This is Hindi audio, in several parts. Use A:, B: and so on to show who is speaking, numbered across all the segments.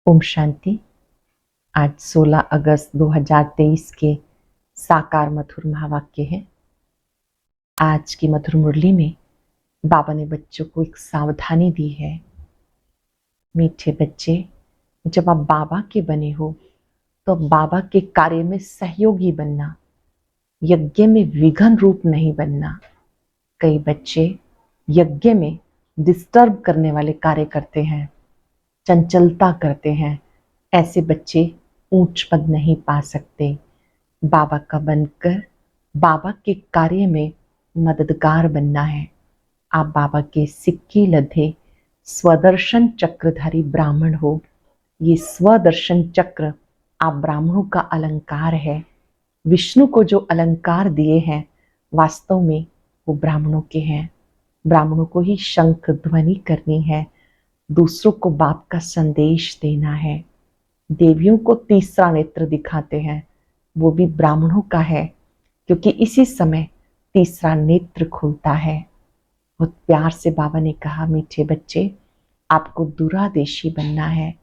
A: ओम शांति। आज 16 अगस्त 2023 के साकार मधुर महावाक्य है। आज की मधुर मुरली में बाबा ने बच्चों को एक सावधानी दी है। मीठे बच्चे, जब आप बाबा के बने हो तो बाबा के कार्य में सहयोगी बनना, यज्ञ में विघन रूप नहीं बनना। कई बच्चे यज्ञ में डिस्टर्ब करने वाले कार्य करते हैं, चंचलता करते हैं। ऐसे बच्चे ऊंच पद नहीं पा सकते। बाबा का बनकर बाबा के कार्य में मददगार बनना है। आप बाबा के सिक्की लधे स्वदर्शन चक्रधारी ब्राह्मण हो। ये स्वदर्शन चक्र आप ब्राह्मणों का अलंकार है। विष्णु को जो अलंकार दिए हैं वास्तव में वो ब्राह्मणों के हैं। ब्राह्मणों को ही शंख ध्वनि करनी है, दूसरों को बाप का संदेश देना है। देवियों को तीसरा नेत्र दिखाते हैं, वो भी ब्राह्मणों का है, क्योंकि इसी समय तीसरा नेत्र खुलता है। बहुत प्यार से बाबा ने कहा, मीठे बच्चे, आपको दूरादेशी बनना है,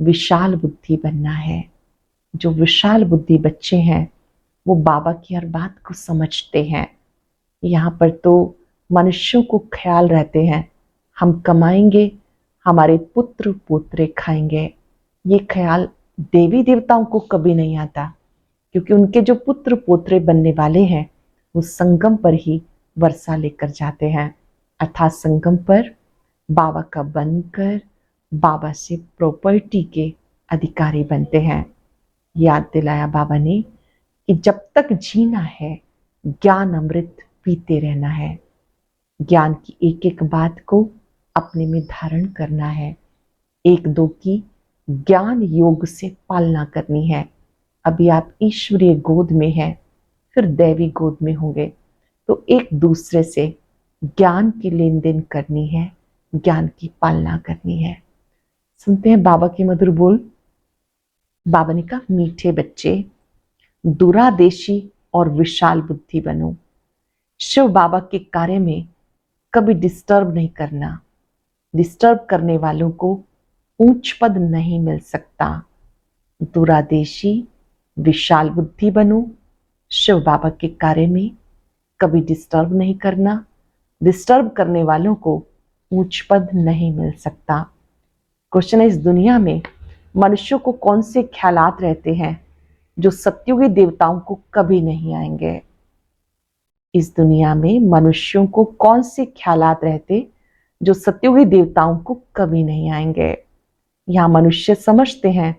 A: विशाल बुद्धि बनना है। जो विशाल बुद्धि बच्चे हैं वो बाबा की हर बात को समझते हैं। यहाँ पर तो मनुष्यों को ख्याल रहते हैं, हम कमाएंगे, हमारे पुत्र पोत्रे खाएंगे। ये ख्याल देवी देवताओं को कभी नहीं आता, क्योंकि उनके जो पुत्र पोत्रे बनने वाले हैं वो संगम पर ही वर्षा लेकर जाते हैं, अर्थात संगम पर बाबा का बनकर बाबा से प्रॉपर्टी के अधिकारी बनते हैं। याद दिलाया बाबा ने कि जब तक जीना है ज्ञान अमृत पीते रहना है। ज्ञान की एक एक बात को अपने में धारण करना है। एक दो की ज्ञान योग से पालना करनी है। अभी आप ईश्वरीय गोद में हैं, फिर दैवी गोद में होंगे, तो एक दूसरे से ज्ञान की लेन देन करनी है, ज्ञान की पालना करनी है। सुनते हैं बाबा के मधुर बोल। बाबा ने कहा, मीठे बच्चे, दूरादेशी और विशाल बुद्धि बनो। शिव बाबा के कार्य में कभी डिस्टर्ब नहीं करना। डिस्टर्ब करने वालों को ऊंच पद नहीं मिल सकता। दूरादेशी विशाल बुद्धि बनो। शिव बाबा के कार्य में कभी डिस्टर्ब नहीं करना। डिस्टर्ब करने वालों को ऊंच पद नहीं मिल सकता। क्वेश्चन है, इस दुनिया में मनुष्यों को कौन से ख्यालात रहते हैं जो सत्युगी देवताओं को कभी नहीं आएंगे? इस दुनिया में मनुष्यों को कौन से ख्यालात रहते जो सत्युगी देवताओं को कभी नहीं आएंगे? यहाँ मनुष्य समझते हैं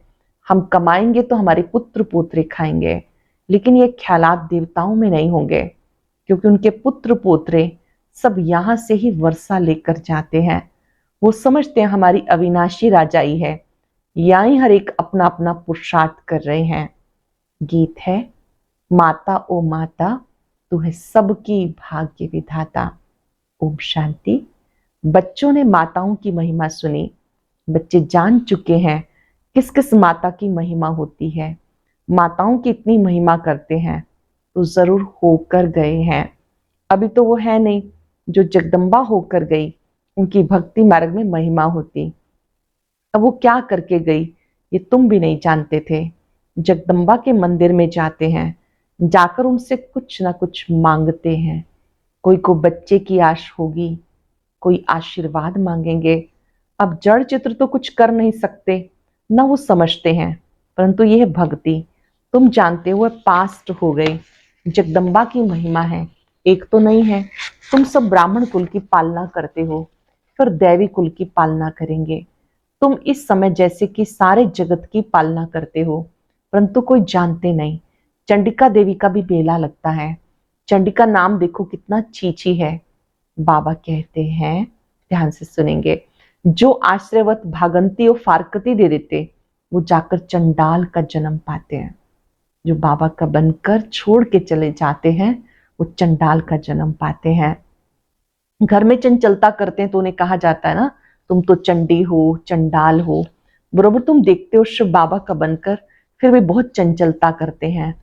A: हम कमाएंगे तो हमारे पुत्र पोत्रे खाएंगे, लेकिन ये ख्यालात देवताओं में नहीं होंगे, क्योंकि उनके पुत्र पोत्रे सब यहाँ से ही वर्षा लेकर जाते हैं। वो समझते हैं हमारी अविनाशी राजाई है, यहाँ हर एक अपना अपना पुरुषार्थ कर रहे हैं। गीत है, माता ओ माता तू है सबकी भाग्य विधाता। ओम शांति। बच्चों ने माताओं की महिमा सुनी। बच्चे जान चुके हैं किस किस माता की महिमा होती है। माताओं की इतनी महिमा करते हैं तो जरूर होकर गए हैं। अभी तो वो है नहीं जो जगदम्बा होकर गई, उनकी भक्ति मार्ग में महिमा होती। अब वो क्या करके गई ये तुम भी नहीं जानते थे। जगदम्बा के मंदिर में जाते हैं, जाकर उनसे कुछ ना कुछ मांगते हैं। कोई को बच्चे की आश होगी, कोई आशीर्वाद मांगेंगे। अब जड़ चित्र तो कुछ कर नहीं सकते, ना वो समझते हैं, परंतु यह भक्ति तुम जानते हो पास्ट हो गई। जगदम्बा की महिमा है, एक तो नहीं है। तुम सब ब्राह्मण कुल की पालना करते हो, फिर दैवी कुल की पालना करेंगे। तुम इस समय जैसे कि सारे जगत की पालना करते हो, परंतु कोई जानते नहीं। चंडिका देवी का भी मेला लगता है। चंडिका नाम देखो कितना चीची है। बाबा कहते हैं, ध्यान से सुनेंगे, जो आश्रयवत भागंती और फारकती दे देते वो जाकर चंडाल का जन्म पाते हैं। जो बाबा का बनकर छोड़ के चले जाते हैं वो चंडाल का जन्म पाते हैं। घर में चंचलता करते हैं तो उन्हें कहा जाता है ना, तुम तो चंडी हो, चंडाल हो। बरोबर तुम देखते हो शिव बाबा का बनकर फिर भी बहुत चंचलता करते हैं।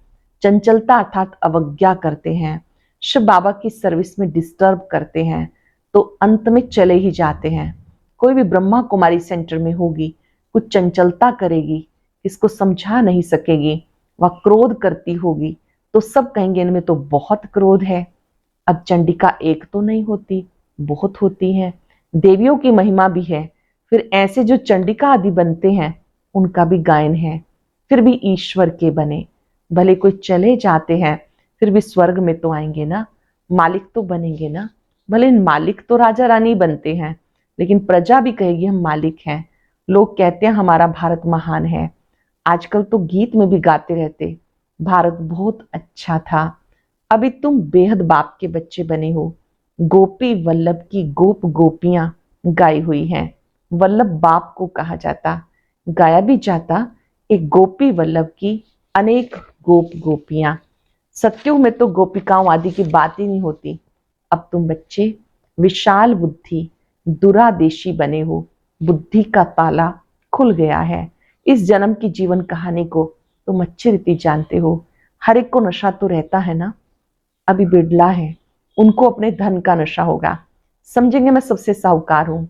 A: चंचलता अर्थात अवज्ञा करते हैं, शिव बाबा की सर्विस में डिस्टर्ब करते हैं, तो अंत में चले ही जाते हैं। कोई भी ब्रह्मा कुमारी सेंटर में होगी कुछ चंचलता करेगी, इसको समझा नहीं सकेगी, वह क्रोध करती होगी तो सब कहेंगे इनमें तो बहुत क्रोध है। अब चंडिका एक तो नहीं होती, बहुत होती हैं। देवियों की महिमा भी है, फिर ऐसे जो चंडिका आदि बनते हैं उनका भी गायन है। फिर भी ईश्वर के बने, भले कोई चले जाते हैं फिर भी स्वर्ग में तो आएंगे ना, मालिक तो बनेंगे ना। भले मालिक तो राजा रानी बनते हैं, लेकिन प्रजा भी कहेगी हम मालिक हैं। लोग कहते हैं हमारा भारत महान है, आजकल तो गीत में भी गाते रहते भारत बहुत अच्छा था। अभी तुम बेहद बाप के बच्चे बने हो। गोपी वल्लभ की गोप गोपियां गाई हुई हैं। वल्लभ बाप को कहा जाता, गाया भी जाता एक गोपी वल्लभ की अनेक गोप गोपियां। सत्युग में तो गोपिकाओं आदि की बात ही नहीं होती। अब तुम बच्चे विशाल बुद्धि दुरादेशी बने हो, बुद्धि का ताला खुल गया है। इस जन्म की जीवन कहानी को तुम अच्छी रीति जानते हो। हर एक को नशा तो रहता है ना, अभी बिड़ला है उनको अपने धन का नशा होगा, समझेंगे मैं सबसे साहूकार हूं।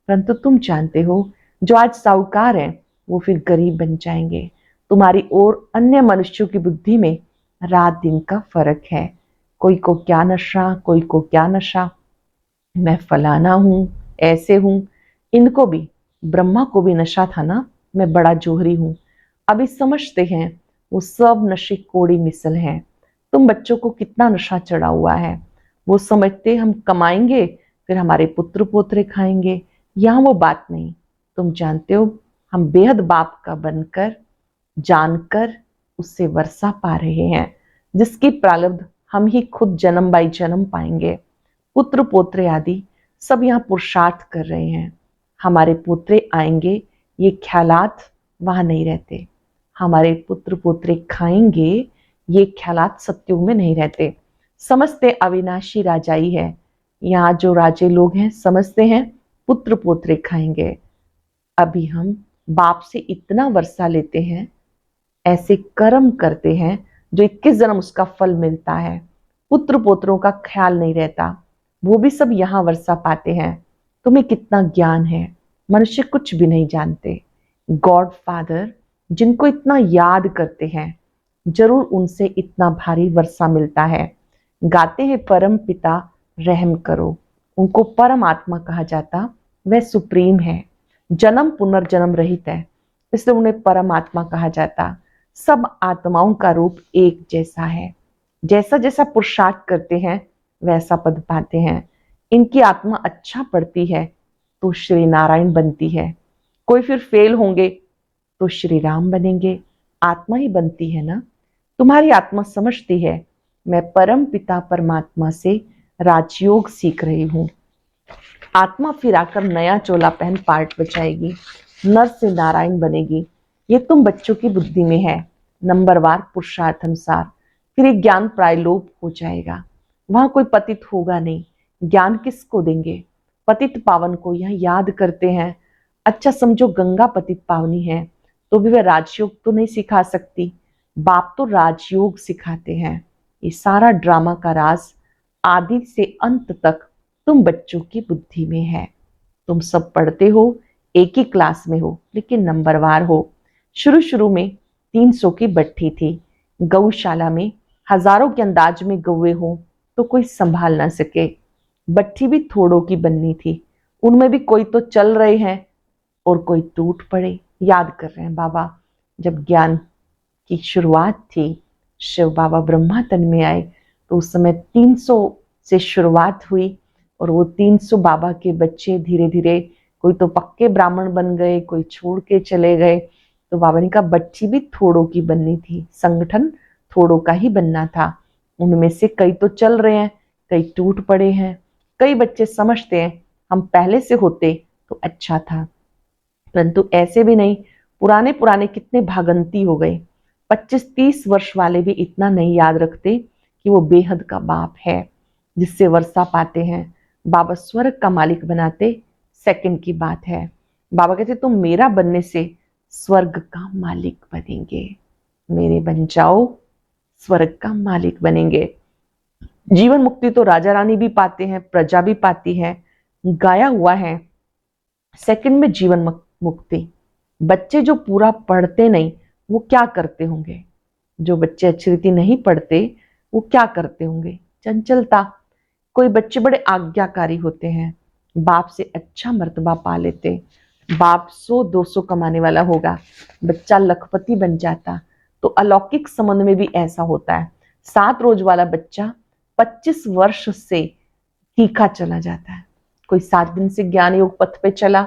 A: परंतु तुम जानते हो जो आज साहूकार है वो फिर गरीब बन जाएंगे। तुम्हारी और अन्य मनुष्यों की बुद्धि में रात दिन का फर्क है। कोई को क्या नशा, कोई को क्या नशा, मैं फलाना हूं, ऐसे हूं। इनको भी, ब्रह्मा को भी नशा था ना, मैं बड़ा जोहरी हूं। अभी समझते हैं वो सब नशे कोड़ी मिसल हैं। तुम बच्चों को कितना नशा चढ़ा हुआ है। वो समझते हम कमाएंगे फिर हमारे पुत्र पोत्रे खाएंगे, यहां वो बात नहीं। तुम जानते हो हम बेहद बाप का बनकर जानकर उससे वर्षा पा रहे हैं, जिसकी प्रारब्ध हम ही खुद जन्म बाई जन्म पाएंगे। पुत्र पोत्रे आदि सब यहाँ पुरुषार्थ कर रहे हैं। हमारे पोत्रे आएंगे ये ख्यालात वहां नहीं रहते। हमारे पुत्र पोत्रे खाएंगे ये ख्यालात सत्युग में नहीं रहते। समझते अविनाशी राजाई है। यहाँ जो राजे लोग हैं समझते हैं पुत्र पोत्रे खाएंगे। अभी हम बाप से इतना वर्षा लेते हैं, ऐसे कर्म करते हैं जो 21 जन्म उसका फल मिलता है। पुत्र पोत्रों का ख्याल नहीं रहता, वो भी सब यहाँ वर्षा पाते हैं। तुम्हें कितना ज्ञान है, मनुष्य कुछ भी नहीं जानते। गॉड फादर जिनको इतना याद करते हैं जरूर उनसे इतना भारी वर्षा मिलता है। गाते हैं परम पिता रहम करो, उनको परम आत्मा कहा जाता, वह सुप्रीम है, जन्म पुनर्जन्म रहित है, इसलिए उन्हें परम आत्मा कहा जाता। सब आत्माओं का रूप एक जैसा है, जैसा जैसा पुरुषार्थ करते हैं वैसा पद पाते हैं। इनकी आत्मा अच्छा पढ़ती है तो श्री नारायण बनती है, कोई फिर फेल होंगे तो श्री राम बनेंगे। आत्मा ही बनती है ना। तुम्हारी आत्मा समझती है मैं परम पिता परमात्मा से राजयोग सीख रही हूं। आत्मा फिर आकर नया चोला पहन पार्ट बचाएगी, नर से नारायण बनेगी। ये तुम बच्चों की बुद्धि में है। नंबरवार पुरुषार्थ अनुसार फिर एक ज्ञान प्रायलोप हो जाएगा, वहां कोई पतित होगा नहीं। ज्ञान किसको देंगे? पतित पावन को। यह याद करते हैं अच्छा समझो गंगा पतित पावनी है तो भी वह राजयोग तो नहीं सिखा सकती, बाप तो राजयोग सिखाते हैं। ये सारा ड्रामा का राज आदि से अंत तक तुम बच्चों की बुद्धि में है। तुम सब पढ़ते हो, एक ही क्लास में हो, लेकिन नंबरवार हो। शुरू शुरू में 300 की बट्ठी थी, गौशाला में हजारों के अंदाज में गौवे हो तो कोई संभाल ना सके। बट्ठी भी थोड़ों की बननी थी, उनमें भी कोई तो चल रहे हैं और कोई टूट पड़े। याद कर रहे हैं बाबा जब ज्ञान की शुरुआत थी, शिव बाबा ब्रह्मा तन में आए तो उस समय 300 से शुरुआत हुई और वो 300 बाबा के बच्चे धीरे धीरे कोई तो पक्के ब्राह्मण बन गए, कोई छोड़ के चले गए। तो बाबा ने कहा बच्ची भी थोड़ों की बननी थी, संगठन थोड़ों का ही बनना था। उनमें से कई तो चल रहे हैं, कई टूट पड़े हैं। कई बच्चे समझते हैं हम पहले से होते तो अच्छा था, परंतु ऐसे भी नहीं। पुराने पुराने कितने भागंती हो गए। 25-30 वर्ष वाले भी इतना नहीं याद रखते कि वो बेहद का बाप है जिससे वर्षा पाते हैं। बाबा स्वर्ग का मालिक बनाते सेकंड की बात है। बाबा कहते तुम मेरा बनने से स्वर्ग का मालिक बनेंगे, मेरे बन जाओ स्वर्ग का मालिक बनेंगे। जीवन मुक्ति तो राजा रानी भी पाते हैं, प्रजा भी पाती है। गाया हुआ है सेकंड में जीवन मुक्ति। बच्चे जो पूरा पढ़ते नहीं वो क्या करते होंगे? जो बच्चे अच्छी रीति नहीं पढ़ते वो क्या करते होंगे? चंचलता। कोई बच्चे बड़े आज्ञाकारी होते हैं, बाप से अच्छा मर्तबा पा लेते, बाप 100-200 कमाने वाला होगा, बच्चा लखपति बन जाता। तो अलौकिक संबंध में भी ऐसा होता है। 7 रोज वाला बच्चा 25 वर्ष से तीखा चला जाता है। कोई 7 दिन से ज्ञान योग पथ पे चला,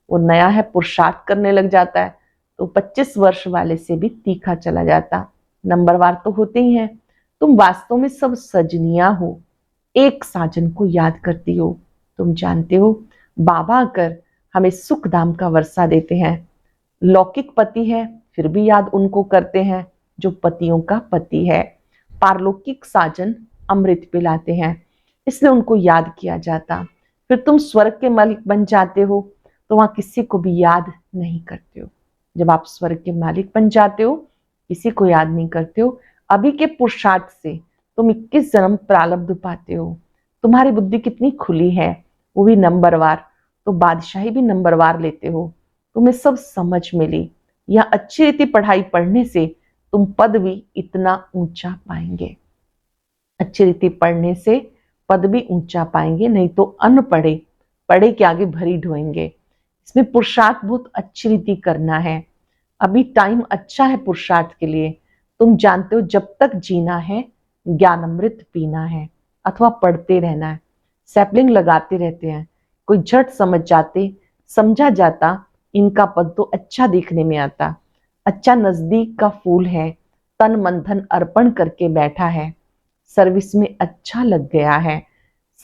A: वो नया है, पुरुषार्थ करने लग जाता है, तो 25 वर्ष वाले से भी तीखा चला जाता। नंबरवार तो होते ही हैं। तुम वास्तव में सब सजनियां हो, एक साजन को याद करती हो। तुम जानते हो बाबा आकर हमें सुख धाम का वर्षा देते हैं। लौकिक पति है फिर भी याद उनको करते हैं जो पतियों का पति है। पारलौकिक साजन अमृत पिलाते हैं, इसलिए उनको याद किया जाता। फिर तुम स्वर्ग के मालिक बन जाते हो तो वहां किसी को भी याद नहीं करते हो। जब आप स्वर्ग के मालिक बन जाते हो किसी को याद नहीं करते हो। अभी के पुरुषार्थ से तुम 21 जन्म प्रारब्ध पाते हो। तुम्हारी बुद्धि कितनी खुली है, वो भी नंबरवार, तो बादशाही भी नंबरवार लेते हो। तुम्हें सब समझ मिली। या अच्छी रीति पढ़ाई पढ़ने से तुम पद भी इतना ऊंचा पाएंगे। अच्छी रीति पढ़ने से पद भी ऊंचा पाएंगे, नहीं तो अनपढ़े पढ़े के आगे भरी ढोएंगे। इसमें पुरुषार्थ बहुत अच्छी रीति करना है। अभी टाइम अच्छा है पुरुषार्थ के लिए। तुम जानते हो जब तक जीना है ज्ञान अमृत पीना है अथवा पढ़ते रहना है। सैपलिंग लगाते रहते हैं, कोई झट समझ जाते, समझा जाता, इनका पद तो अच्छा दिखने में आता। अच्छा नजदीक का फूल है, तन मन धन अर्पण करके बैठा है, सर्विस में अच्छा लग गया है,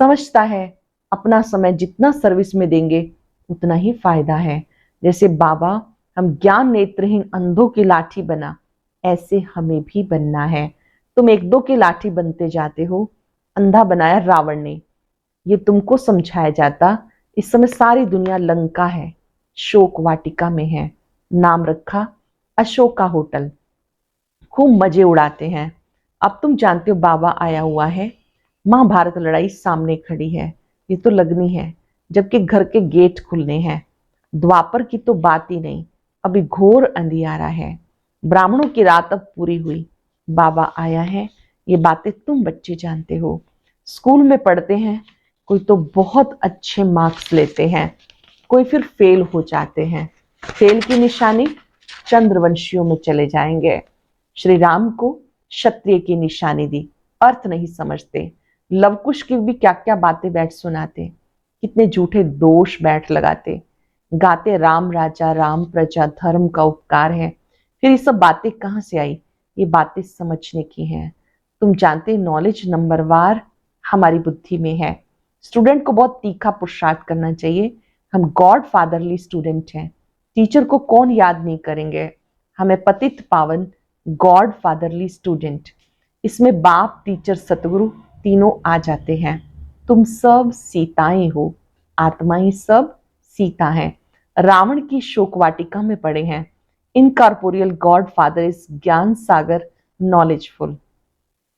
A: समझता है अपना समय जितना सर्विस में देंगे उतना ही फायदा है। जैसे बाबा हम ज्ञान नेत्रहीन अंधों की लाठी बना, ऐसे हमें भी बनना है। तुम 1-2 की लाठी बनते जाते हो। अंधा बनाया रावण ने, ये तुमको समझाया जाता। इस समय सारी दुनिया लंका है, शोक वाटिका में है। नाम रखा अशोका होटल, खूब मजे उड़ाते हैं। अब तुम जानते हो बाबा आया हुआ है। महाभारत लड़ाई सामने खड़ी है, ये तो लगनी है, जबकि घर के गेट खुलने हैं। द्वापर की तो बात ही नहीं, अभी घोर अंधियारा है। ब्राह्मणों की रात अब पूरी हुई, बाबा आया है। ये बातें तुम बच्चे जानते हो, स्कूल में पढ़ते हैं। कोई तो बहुत अच्छे मार्क्स लेते हैं, कोई फिर फेल हो जाते हैं। फेल की निशानी चंद्रवंशियों में चले जाएंगे। श्री राम को क्षत्रिय की निशानी दी, अर्थ नहीं समझते। लवकुश की भी क्या क्या बातें बैठ सुनाते, कितने झूठे दोष बैठ लगाते। गाते राम राजा राम प्रजा धर्म का उपकार है। फिर ये सब बातें कहाँ से आई? ये बातें समझने की हैं। तुम जानते नॉलेज नंबरवार हमारी बुद्धि में है। स्टूडेंट को बहुत तीखा पुरुषार्थ करना चाहिए। हम गॉड फादरली स्टूडेंट हैं। टीचर को कौन याद नहीं करेंगे? हमें पतित पावन गॉड फादरली स्टूडेंट, इसमें बाप टीचर सतगुरु तीनों आ जाते हैं। तुम सब सीताएं हो, आत्माएं सब सीता हैं। रावण की शोक वाटिका में पड़े हैं। इनकॉर्पोरियल गॉड फादर इज ज्ञान सागर नॉलेजफुल।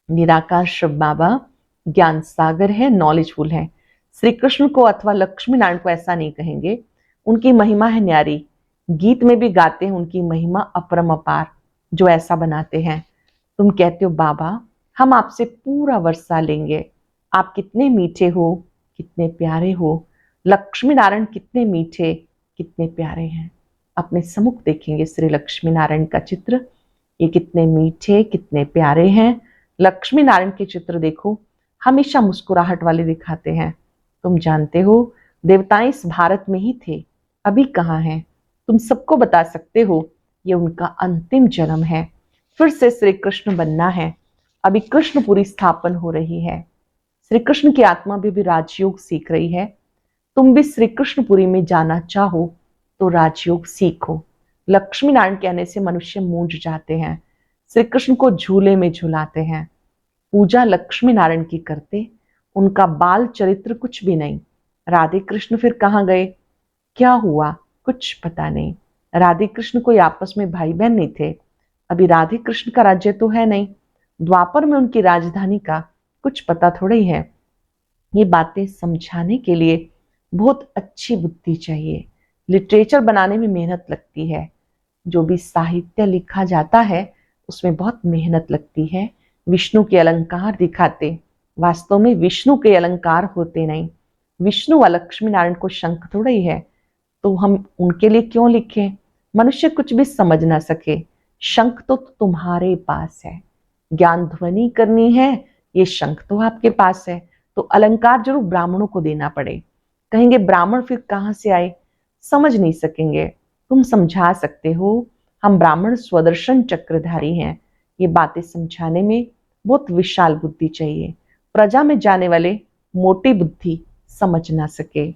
A: निराकार शिव बाबा ज्ञान सागर है, नॉलेजफुल है। श्री कृष्ण को अथवा लक्ष्मी नारायण को ऐसा नहीं कहेंगे, उनकी महिमा है न्यारी। गीत में भी गाते हैं उनकी महिमा अपरम अपार, जो ऐसा बनाते हैं। तुम कहते हो बाबा हम आपसे पूरा वर्षा लेंगे, आप कितने मीठे हो, कितने प्यारे हो। लक्ष्मी नारायण कितने मीठे, कितने प्यारे हैं। अपने सम्मुख देखेंगे श्री लक्ष्मी नारायण का चित्र, ये कितने मीठे कितने प्यारे हैं। लक्ष्मी नारायण के चित्र देखो, हमेशा मुस्कुराहट वाले दिखाते हैं। तुम जानते हो देवताएं इस भारत में ही थे, अभी कहाँ हैं? तुम सबको बता सकते हो ये उनका अंतिम जन्म है। फिर से श्री कृष्ण बनना है। अभी कृष्णपुरी स्थापन हो रही है। श्री कृष्ण की आत्मा भी राजयोग सीख रही है। तुम भी श्री कृष्णपुरी में जाना चाहो तो राजयोग सीखो। लक्ष्मी नारायण कहने से मनुष्य मूंझ जाते हैं। श्री कृष्ण को झूले में झुलाते हैं। पूजा लक्ष्मी नारायण की करते, उनका बाल चरित्र कुछ भी नहीं। राधे कृष्ण फिर कहाँ गए, क्या हुआ, कुछ पता नहीं। राधे कृष्ण कोई आपस में भाई बहन नहीं थे। अभी राधे कृष्ण का राज्य तो है नहीं। द्वापर में उनकी राजधानी का कुछ पता थोड़ा ही है। ये बातें समझाने के लिए बहुत अच्छी बुद्धि चाहिए। लिटरेचर बनाने में मेहनत लगती है। जो भी साहित्य लिखा जाता है उसमें बहुत मेहनत लगती है। विष्णु के अलंकार दिखाते, वास्तव में विष्णु के अलंकार होते नहीं। विष्णु व लक्ष्मी नारायण को शंख थोड़ा ही है, तो हम उनके लिए क्यों लिखें? मनुष्य कुछ भी समझ ना सके, शंख तो तुम्हारे पास है। ज्ञान ध्वनि करनी है, ये शंख तो आपके पास है। तो अलंकार जरूर ब्राह्मणों को देना पड़े। कहेंगे ब्राह्मण फिर कहां से आए? समझ नहीं सकेंगे। तुम समझा सकते हो, हम ब्राह्मण स्वदर्शन चक्रधारी हैं। ये बातें समझाने में बहुत विशाल बुद्धि चाहिए। प्रजा में जाने वाले मोटी बुद्धि समझ ना सके,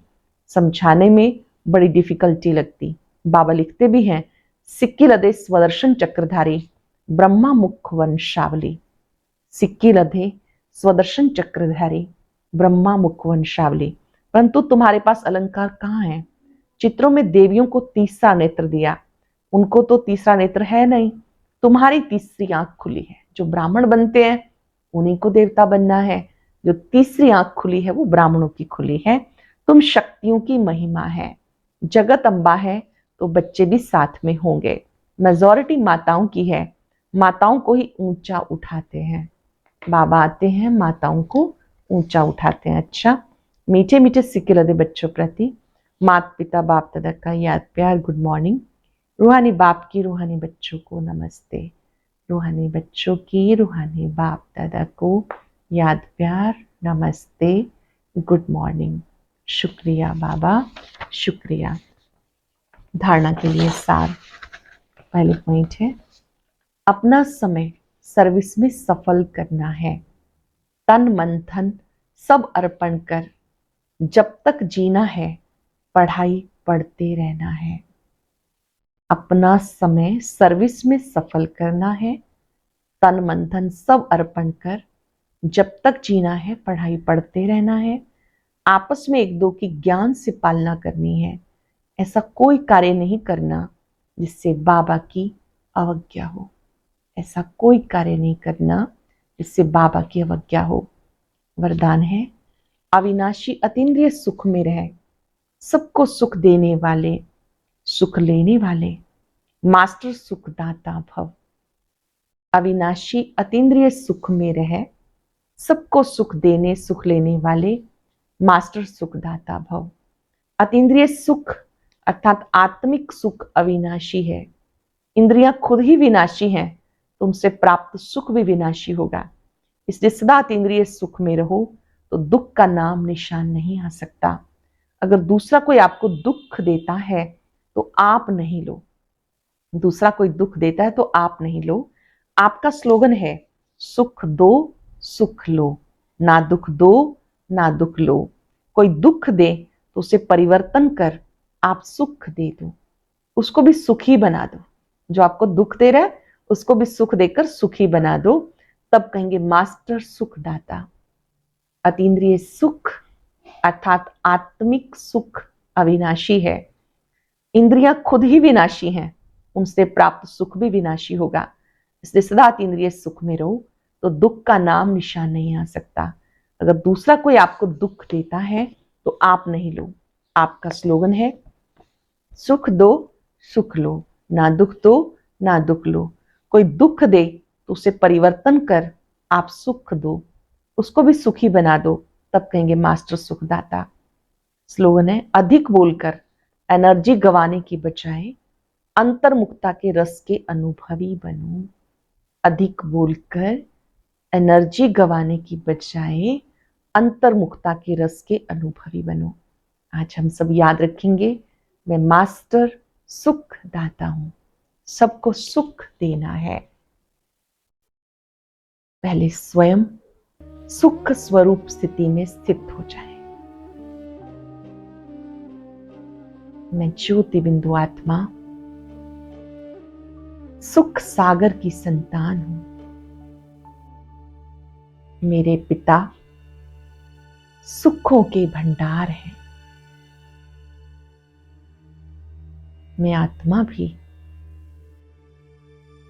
A: समझाने में बड़ी डिफिकल्टी लगती। बाबा लिखते भी हैं, सिक्की लदे स्वदर्शन चक्रधारी ब्रह्मा मुख वंशावली। सिक्की लदे स्वदर्शन चक्रधारी ब्रह्मा मुख वंशावली। परंतु तुम्हारे पास अलंकार कहाँ है? चित्रों में देवियों को तीसरा नेत्र दिया, उनको तो तीसरा नेत्र है नहीं। तुम्हारी तीसरी आंख खुली है। जो ब्राह्मण बनते हैं उन्हीं को देवता बनना है। जो तीसरी आंख खुली है वो ब्राह्मणों की खुली है। तुम शक्तियों की महिमा है। जगत अम्बा है तो बच्चे भी साथ में होंगे। मेजॉरिटी माताओं की है, माताओं को ही ऊंचा उठाते हैं। बाबा आते हैं, माताओं को ऊंचा उठाते हैं। अच्छा, मीठे मीठे सिक्के लदे बच्चों प्रति माता पिता बाप दादा का याद प्यार गुड मॉर्निंग। रूहानी बाप की रूहानी बच्चों को नमस्ते। रूहानी बच्चों की रूहानी बाप दादा को याद प्यार नमस्ते गुड मॉर्निंग। शुक्रिया बाबा, शुक्रिया। धारणा के लिए सार। पहले पॉइंट है, अपना समय सर्विस में सफल करना है। तन मन धन सब अर्पण कर जब तक जीना है पढ़ाई पढ़ते रहना है। अपना समय सर्विस में सफल करना है। तन मन धन सब अर्पण कर जब तक जीना है पढ़ाई पढ़ते रहना है। आपस में एक दो की ज्ञान से पालना करनी है। ऐसा कोई कार्य नहीं करना जिससे बाबा की अवज्ञा हो। ऐसा कोई कार्य नहीं करना जिससे बाबा की अवज्ञा हो। वरदान है, अविनाशी अतीन्द्रिय सुख में रहे, सबको सुख देने वाले, सुख लेने वाले, मास्टर सुखदाता भव। अविनाशी अतीन्द्रिय सुख में रहे, सबको सुख देने सुख लेने वाले, मास्टर सुखदाता भव। अतीन्द्रिय सुख अर्थात आत्मिक सुख अविनाशी है। इंद्रियां खुद ही विनाशी हैं, तुमसे प्राप्त सुख भी विनाशी होगा। इसलिए सदा अतीन्द्रिय सुख में रहो तो दुख का नाम निशान नहीं आ सकता। अगर दूसरा कोई आपको दुख देता है तो आप नहीं लो। दूसरा कोई दुख देता है तो आप नहीं लो। आपका स्लोगन है, सुख दो सुख लो, ना दुख दो ना दुख लो। कोई दुख दे तो उसे परिवर्तन कर आप सुख दे दो, उसको भी सुखी बना दो। जो आपको दुख दे रहा है उसको भी सुख देकर सुखी बना दो, तब कहेंगे मास्टर सुखदाता। अतीन्द्रिय सुख अर्थात आत्मिक सुख अविनाशी है। इंद्रियां खुद ही विनाशी हैं, उनसे प्राप्त सुख भी विनाशी होगा। इसलिए सदा अतीन्द्रिय सुख में रहो तो दुख का नाम निशान नहीं आ सकता। अगर दूसरा कोई आपको दुख देता है तो आप नहीं लो। आपका स्लोगन है, सुख दो सुख लो, ना दुख दो ना दुख लो। कोई दुख दे तो उसे परिवर्तन कर आप सुख दो, उसको भी सुखी बना दो, तब कहेंगे मास्टर सुखदाता। स्लोगन है, अधिक बोलकर एनर्जी गंवाने की बजाय अंतर्मुखता के रस के अनुभवी बनो। अधिक बोलकर एनर्जी गंवाने की बजाय अंतर्मुखता के रस के अनुभवी बनो। आज हम सब याद रखेंगे, मैं मास्टर सुख दाता हूं, सबको सुख देना है। पहले स्वयं सुख स्वरूप स्थिति में स्थित हो जाए। मैं ज्योति बिंदु आत्मा सुख सागर की संतान हूं। मेरे पिता सुखों के भंडार हैं। मैं आत्मा भी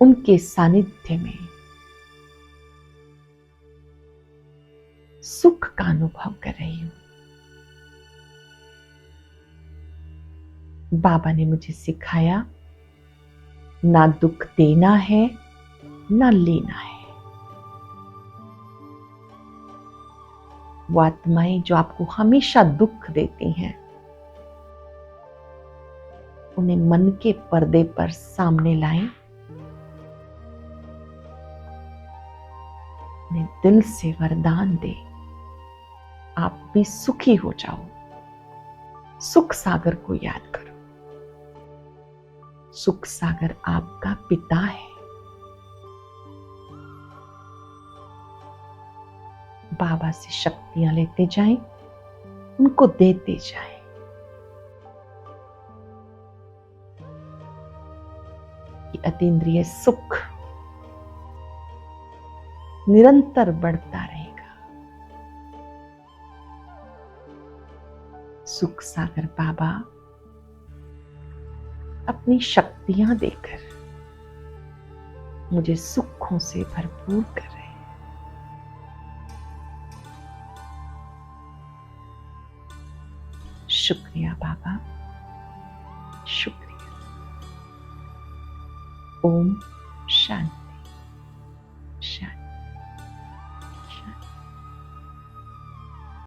A: उनके सानिध्य में सुख का अनुभव कर रही हूं। बाबा ने मुझे सिखाया, ना दुख देना है ना लेना है। वो आत्माएं जो आपको हमेशा दुख देती हैं, उन्हें मन के पर्दे पर सामने लाएं, उन्हें दिल से वरदान दे, आप भी सुखी हो जाओ। सुख सागर को याद करो। सुख सागर आपका पिता है। बाबा से शक्तियां लेते जाएं, उनको देते जाएं। कि अतीन्द्रिय सुख निरंतर बढ़ता रहेगा। सुख सागर बाबा अपनी शक्तियां देकर मुझे सुखों से भरपूर कर रहे हैं। शुक्रिया बाबा, शुक्रिया। ओम शांति शांति।